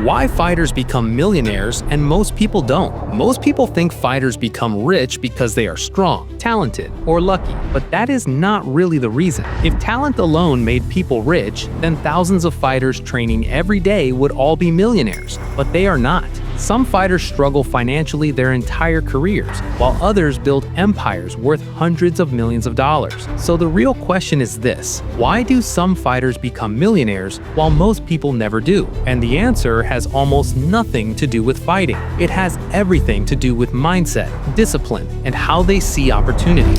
Why fighters become millionaires and most people don't. Most people think fighters become rich because they are strong, talented, or lucky, but that is not really the reason. If talent alone made people rich, then thousands of fighters training every day would all be millionaires, but they are not. Some fighters struggle financially their entire careers, while others build empires worth hundreds of millions of dollars. So the real question is this: why do some fighters become millionaires while most people never do? And the answer has almost nothing to do with fighting. It has everything to do with mindset, discipline, and how they see opportunity.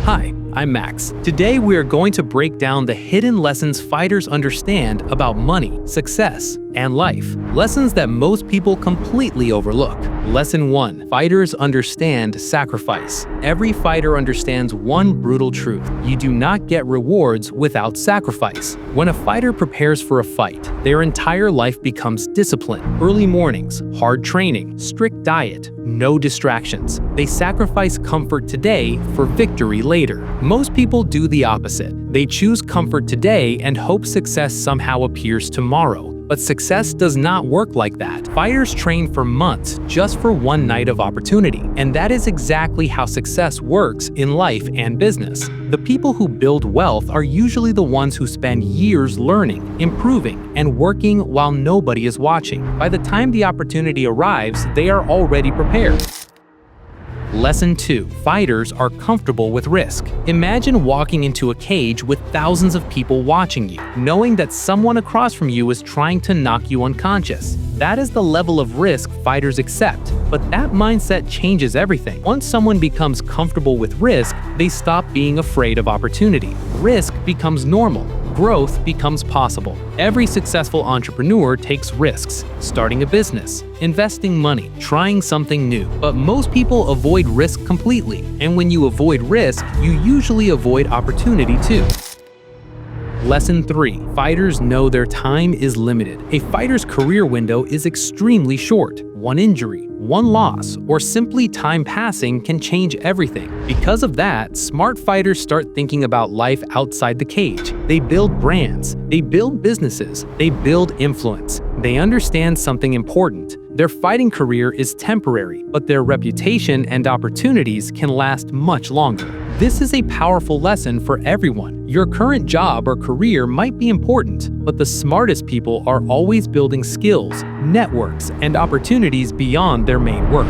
Hi, I'm Max. Today we are going to break down the hidden lessons fighters understand about money, success, and life. Lessons that most people completely overlook. Lesson 1. Fighters understand sacrifice. Every fighter understands one brutal truth: you do not get rewards without sacrifice. When a fighter prepares for a fight, their entire life becomes discipline. Early mornings, hard training, strict diet, no distractions. They sacrifice comfort today for victory later. Most people do the opposite. They choose comfort today and hope success somehow appears tomorrow. But success does not work like that. Fighters train for months just for one night of opportunity, and that is exactly how success works in life and business. The people who build wealth are usually the ones who spend years learning, improving, and working while nobody is watching. By the time the opportunity arrives, they are already prepared. Lesson 2. Fighters are comfortable with risk. Imagine walking into a cage with thousands of people watching you, knowing that someone across from you is trying to knock you unconscious. That is the level of risk fighters accept, but that mindset changes everything. Once someone becomes comfortable with risk, they stop being afraid of opportunity. Risk becomes normal. Growth becomes possible. Every successful entrepreneur takes risks: starting a business, investing money, trying something new. But most people avoid risk completely, and when you avoid risk, you usually avoid opportunity too. Lesson 3. Fighters know their time is limited. A fighter's career window is extremely short. One injury, one loss, or simply time passing can change everything. Because of that, smart fighters start thinking about life outside the cage. They build brands, they build businesses, they build influence. They understand something important: their fighting career is temporary, but their reputation and opportunities can last much longer. This is a powerful lesson for everyone. Your current job or career might be important, but the smartest people are always building skills, networks, and opportunities beyond their main work.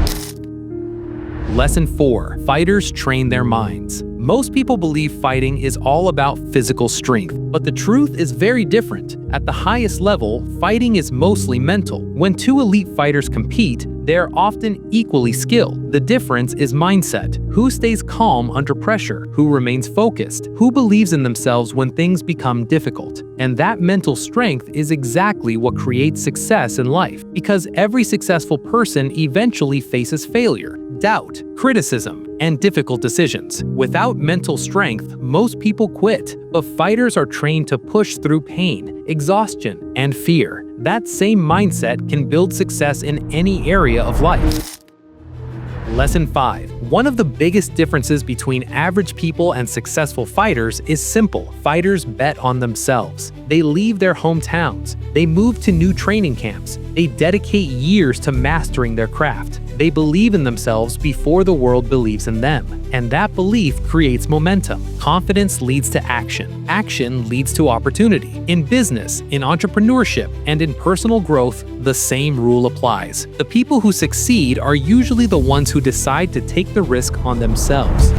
Lesson 4. Fighters train their minds. Most people believe fighting is all about physical strength, but the truth is very different. At the highest level, fighting is mostly mental. When two elite fighters compete, they are often equally skilled. The difference is mindset. Who stays calm under pressure? Who remains focused? Who believes in themselves when things become difficult? And that mental strength is exactly what creates success in life, because every successful person eventually faces failure, doubt, criticism, and difficult decisions. Without mental strength, most people quit, but fighters are trained to push through pain, exhaustion, and fear. That same mindset can build success in any area of life. Lesson 5. One of the biggest differences between average people and successful fighters is simple. Fighters bet on themselves. They leave their hometowns. They move to new training camps. They dedicate years to mastering their craft. They believe in themselves before the world believes in them. And that belief creates momentum. Confidence leads to action. Action leads to opportunity. In business, in entrepreneurship, and in personal growth, the same rule applies. The people who succeed are usually the ones who decide to take the risk on themselves.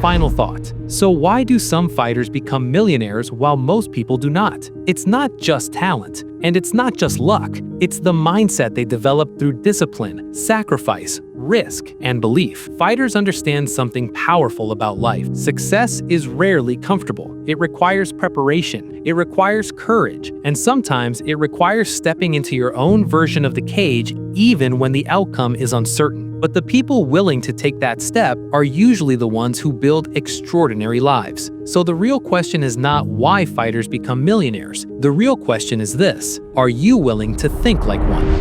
Final thought. So why do some fighters become millionaires while most people do not? It's not just talent, and it's not just luck. It's the mindset they develop through discipline, sacrifice, risk, and belief. Fighters understand something powerful about life. Success is rarely comfortable. It requires preparation, it requires courage, and sometimes it requires stepping into your own version of the cage even when the outcome is uncertain. But the people willing to take that step are usually the ones who build extraordinary lives. So the real question is not why fighters become millionaires. The real question is this: are you willing to think like one?